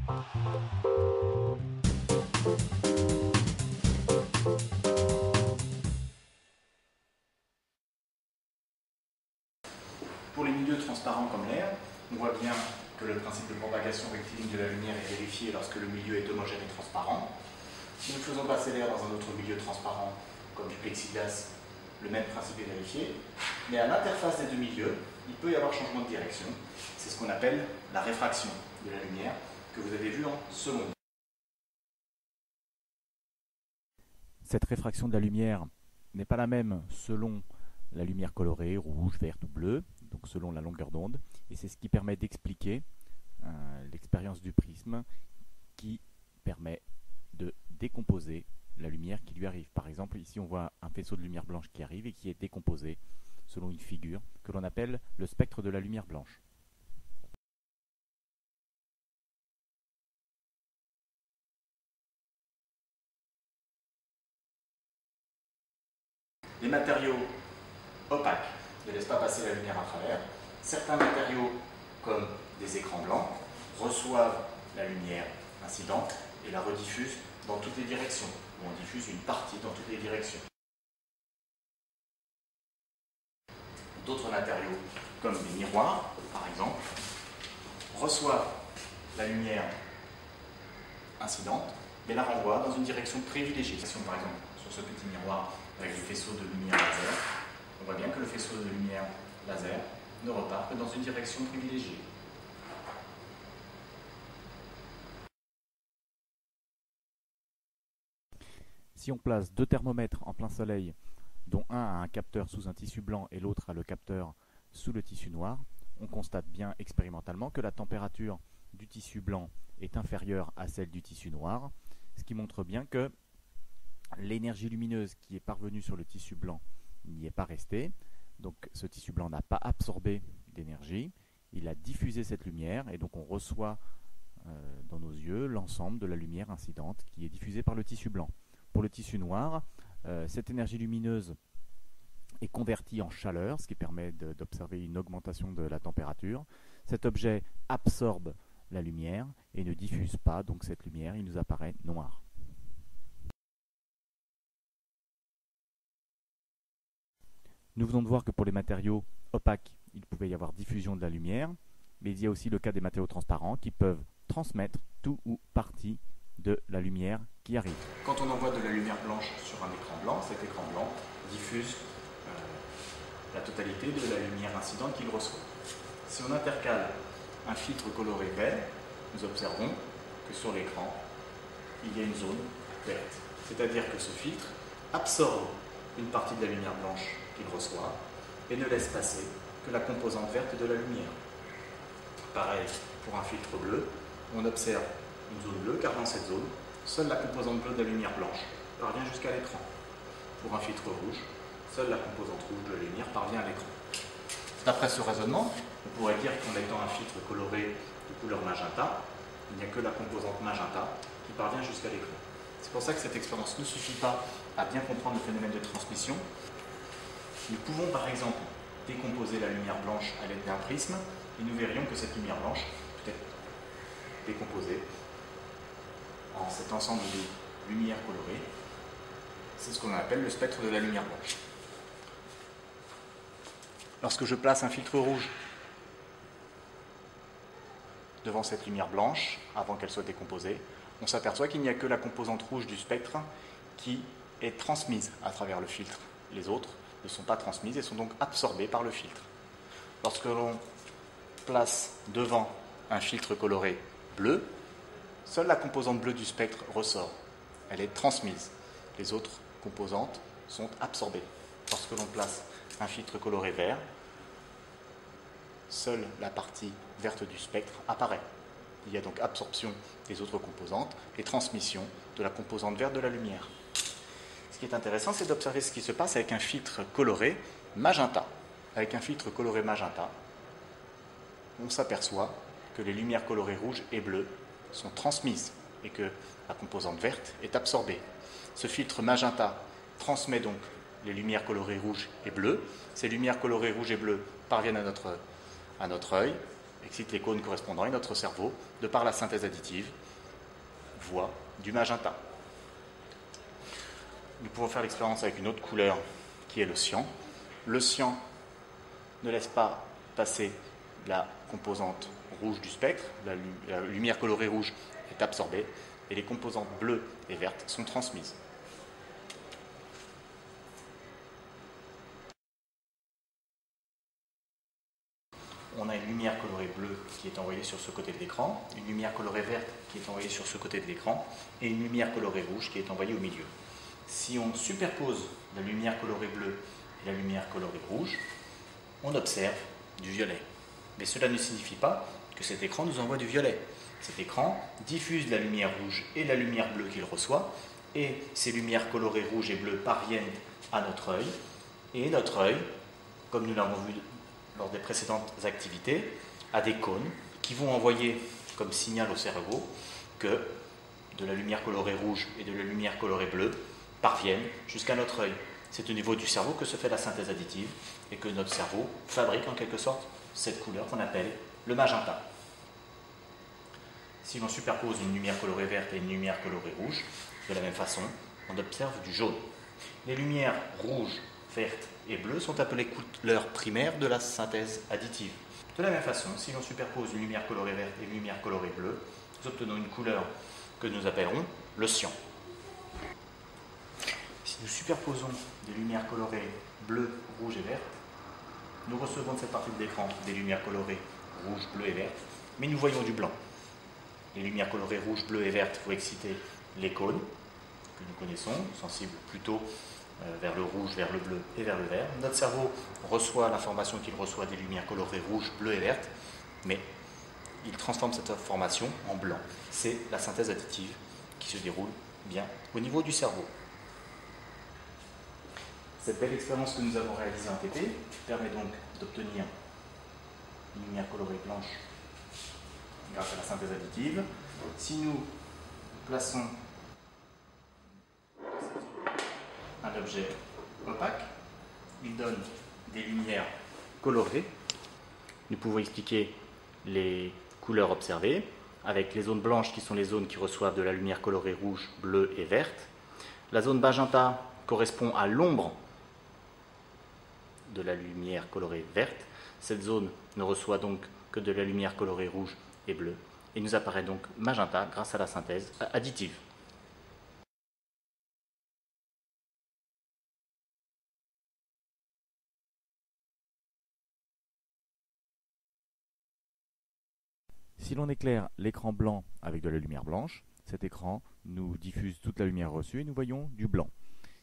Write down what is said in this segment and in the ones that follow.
Pour les milieux transparents comme l'air, on voit bien que le principe de propagation rectiligne de la lumière est vérifié lorsque le milieu est homogène et transparent. Si nous faisons passer l'air dans un autre milieu transparent, comme du plexiglas, le même principe est vérifié. Mais à l'interface des deux milieux, il peut y avoir changement de direction. C'est ce qu'on appelle la réfraction de la lumière, que vous avez vu en seconde. Cette réfraction de la lumière n'est pas la même selon la lumière colorée, rouge, verte ou bleue, donc selon la longueur d'onde, et c'est ce qui permet d'expliquer l'expérience du prisme qui permet de décomposer la lumière qui lui arrive. Par exemple, ici on voit un faisceau de lumière blanche qui arrive et qui est décomposé selon une figure que l'on appelle le spectre de la lumière blanche. Les matériaux opaques ne laissent pas passer la lumière à travers. Certains matériaux, comme des écrans blancs, reçoivent la lumière incidente et la rediffusent dans toutes les directions, ou on diffuse une partie dans toutes les directions. D'autres matériaux, comme des miroirs, par exemple, reçoivent la lumière incidente, mais la renvoient dans une direction privilégiée. Par exemple, sur ce petit miroir avec le faisceau de lumière laser, on voit bien que le faisceau de lumière laser ne repart que dans une direction privilégiée. Si on place deux thermomètres en plein soleil, dont un a un capteur sous un tissu blanc et l'autre a le capteur sous le tissu noir, on constate bien expérimentalement que la température du tissu blanc est inférieure à celle du tissu noir, ce qui montre bien que l'énergie lumineuse qui est parvenue sur le tissu blanc n'y est pas restée. Donc ce tissu blanc n'a pas absorbé d'énergie, il a diffusé cette lumière et donc on reçoit dans nos yeux l'ensemble de la lumière incidente qui est diffusée par le tissu blanc. Pour le tissu noir, cette énergie lumineuse est convertie en chaleur, ce qui permet d'observer une augmentation de la température. Cet objet absorbe la lumière et ne diffuse pas, donc cette lumière, il nous apparaît noire. Nous venons de voir que pour les matériaux opaques, il pouvait y avoir diffusion de la lumière, mais il y a aussi le cas des matériaux transparents qui peuvent transmettre tout ou partie de la lumière qui arrive. Quand on envoie de la lumière blanche sur un écran blanc, cet écran blanc diffuse la totalité de la lumière incidente qu'il reçoit. Si on intercale un filtre coloré vert, nous observons que sur l'écran, il y a une zone verte. C'est-à-dire que ce filtre absorbe une partie de la lumière blanche qu'il reçoit et ne laisse passer que la composante verte de la lumière. Pareil pour un filtre bleu, on observe une zone bleue car dans cette zone, seule la composante bleue de la lumière blanche parvient jusqu'à l'écran. Pour un filtre rouge, seule la composante rouge de la lumière parvient à l'écran. D'après ce raisonnement, on pourrait dire qu'en étant un filtre coloré de couleur magenta, il n'y a que la composante magenta qui parvient jusqu'à l'écran. C'est pour ça que cette expérience ne suffit pas à bien comprendre le phénomène de transmission. Nous pouvons par exemple décomposer la lumière blanche à l'aide d'un prisme et nous verrions que cette lumière blanche peut être décomposée en cet ensemble de lumières colorées. C'est ce qu'on appelle le spectre de la lumière blanche. Lorsque je place un filtre rouge devant cette lumière blanche, avant qu'elle soit décomposée, on s'aperçoit qu'il n'y a que la composante rouge du spectre qui est transmise à travers le filtre. Les autres ne sont pas transmises et sont donc absorbées par le filtre. Lorsque l'on place devant un filtre coloré bleu, seule la composante bleue du spectre ressort. Elle est transmise. Les autres composantes sont absorbées. Lorsque l'on place un filtre coloré vert, seule la partie verte du spectre apparaît. Il y a donc absorption des autres composantes et transmission de la composante verte de la lumière. Ce qui est intéressant, c'est d'observer ce qui se passe avec un filtre coloré magenta. Avec un filtre coloré magenta, on s'aperçoit que les lumières colorées rouges et bleues sont transmises et que la composante verte est absorbée. Ce filtre magenta transmet donc les lumières colorées rouges et bleues. Ces lumières colorées rouges et bleues parviennent à notre œil excite les cônes correspondants et notre cerveau, de par la synthèse additive, voit du magenta. Nous pouvons faire l'expérience avec une autre couleur qui est le cyan. Le cyan ne laisse pas passer la composante rouge du spectre, la lumière colorée rouge est absorbée et les composantes bleues et vertes sont transmises. On a une lumière colorée bleue qui est envoyée sur ce côté de l'écran, une lumière colorée verte qui est envoyée sur ce côté de l'écran et une lumière colorée rouge qui est envoyée au milieu. Si on superpose la lumière colorée bleue et la lumière colorée rouge, on observe du violet. Mais cela ne signifie pas que cet écran nous envoie du violet. Cet écran diffuse la lumière rouge et la lumière bleue qu'il reçoit, et ces lumières colorées rouges et bleues parviennent à notre œil, et notre œil, comme nous l'avons vu lors des précédentes activités, a des cônes qui vont envoyer comme signal au cerveau que de la lumière colorée rouge et de la lumière colorée bleue parviennent jusqu'à notre œil. C'est au niveau du cerveau que se fait la synthèse additive et que notre cerveau fabrique en quelque sorte cette couleur qu'on appelle le magenta. Si l'on superpose une lumière colorée verte et une lumière colorée rouge, de la même façon, on observe du jaune. Les lumières rouges, vertes et bleues sont appelées couleurs primaires de la synthèse additive. De la même façon, si l'on superpose une lumière colorée verte et une lumière colorée bleue, nous obtenons une couleur que nous appellerons le cyan. Si nous superposons des lumières colorées bleues, rouges et vertes, nous recevons de cette partie de l'écran des lumières colorées rouges, bleues et vertes, mais nous voyons du blanc. Les lumières colorées rouges, bleues et vertes vont exciter les cônes que nous connaissons, sensibles plutôt vers le rouge, vers le bleu et vers le vert. Notre cerveau reçoit l'information qu'il reçoit des lumières colorées rouges, bleues et vertes, mais il transforme cette information en blanc. C'est la synthèse additive qui se déroule bien au niveau du cerveau. Cette belle expérience que nous avons réalisée en TP permet donc d'obtenir une lumière colorée blanche grâce à la synthèse additive. Si nous plaçons un objet opaque, il donne des lumières colorées. Nous pouvons expliquer les couleurs observées avec les zones blanches qui sont les zones qui reçoivent de la lumière colorée rouge, bleue et verte. La zone magenta correspond à l'ombre de la lumière colorée verte. Cette zone ne reçoit donc que de la lumière colorée rouge et bleue et nous apparaît donc magenta grâce à la synthèse additive. Si l'on éclaire l'écran blanc avec de la lumière blanche, cet écran nous diffuse toute la lumière reçue et nous voyons du blanc.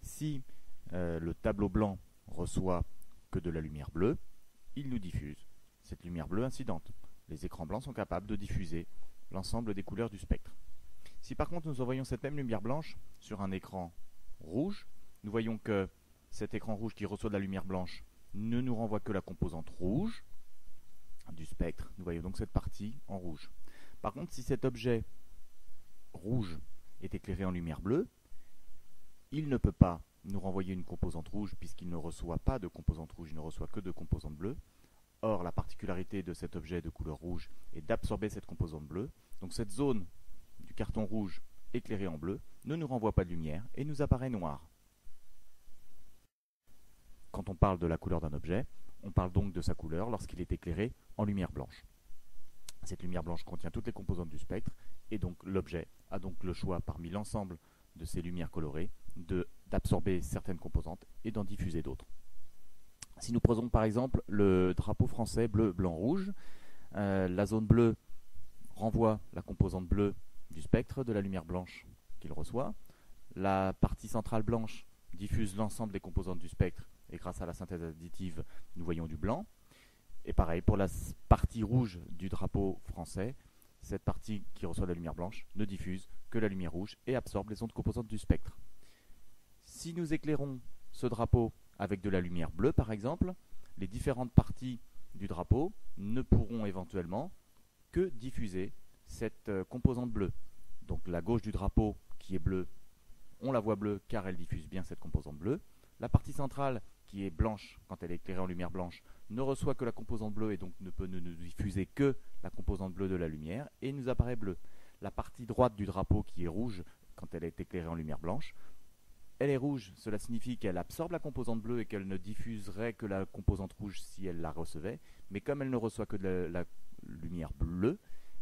Si le tableau blanc reçoit que de la lumière bleue, il nous diffuse cette lumière bleue incidente. Les écrans blancs sont capables de diffuser l'ensemble des couleurs du spectre. Si par contre nous envoyons cette même lumière blanche sur un écran rouge, nous voyons que cet écran rouge qui reçoit de la lumière blanche ne nous renvoie que la composante rouge du spectre. Nous voyons donc cette partie en rouge. Par contre, si cet objet rouge est éclairé en lumière bleue, il ne peut pas nous renvoyer une composante rouge puisqu'il ne reçoit pas de composante rouge, il ne reçoit que de composante bleue. Or, la particularité de cet objet de couleur rouge est d'absorber cette composante bleue. Donc cette zone du carton rouge éclairée en bleu ne nous renvoie pas de lumière et nous apparaît noir. Quand on parle de la couleur d'un objet, on parle donc de sa couleur lorsqu'il est éclairé en lumière blanche. Cette lumière blanche contient toutes les composantes du spectre et donc l'objet a donc le choix parmi l'ensemble de ces lumières colorées d'absorber certaines composantes et d'en diffuser d'autres. Si nous prenons par exemple le drapeau français bleu, blanc, rouge, la zone bleue renvoie la composante bleue du spectre de la lumière blanche qu'il reçoit. La partie centrale blanche diffuse l'ensemble des composantes du spectre et grâce à la synthèse additive, nous voyons du blanc. Et pareil, pour la partie rouge du drapeau français, cette partie qui reçoit la lumière blanche ne diffuse que la lumière rouge et absorbe les ondes composantes du spectre. Si nous éclairons ce drapeau avec de la lumière bleue, par exemple, les différentes parties du drapeau ne pourront éventuellement que diffuser cette composante bleue. Donc la gauche du drapeau qui est bleue, on la voit bleue car elle diffuse bien cette composante bleue. La partie centrale qui est blanche quand elle est éclairée en lumière blanche, ne reçoit que la composante bleue et donc ne peut nous diffuser que la composante bleue de la lumière et nous apparaît bleu. La partie droite du drapeau qui est rouge quand elle est éclairée en lumière blanche, elle est rouge, cela signifie qu'elle absorbe la composante bleue et qu'elle ne diffuserait que la composante rouge si elle la recevait, mais comme elle ne reçoit que de la lumière bleue,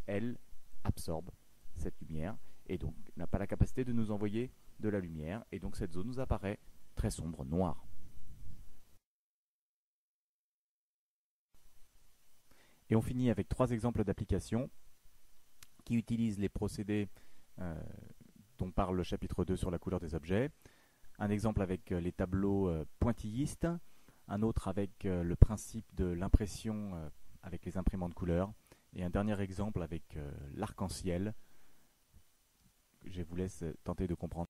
elle absorbe cette lumière et donc n'a pas la capacité de nous envoyer de la lumière et donc cette zone nous apparaît très sombre, noire. Et on finit avec 3 exemples d'applications qui utilisent les procédés dont parle le chapitre 2 sur la couleur des objets. Un exemple avec les tableaux pointillistes, un autre avec le principe de l'impression avec les imprimantes couleurs, et un dernier exemple avec l'arc-en-ciel. Je vous laisse tenter de comprendre.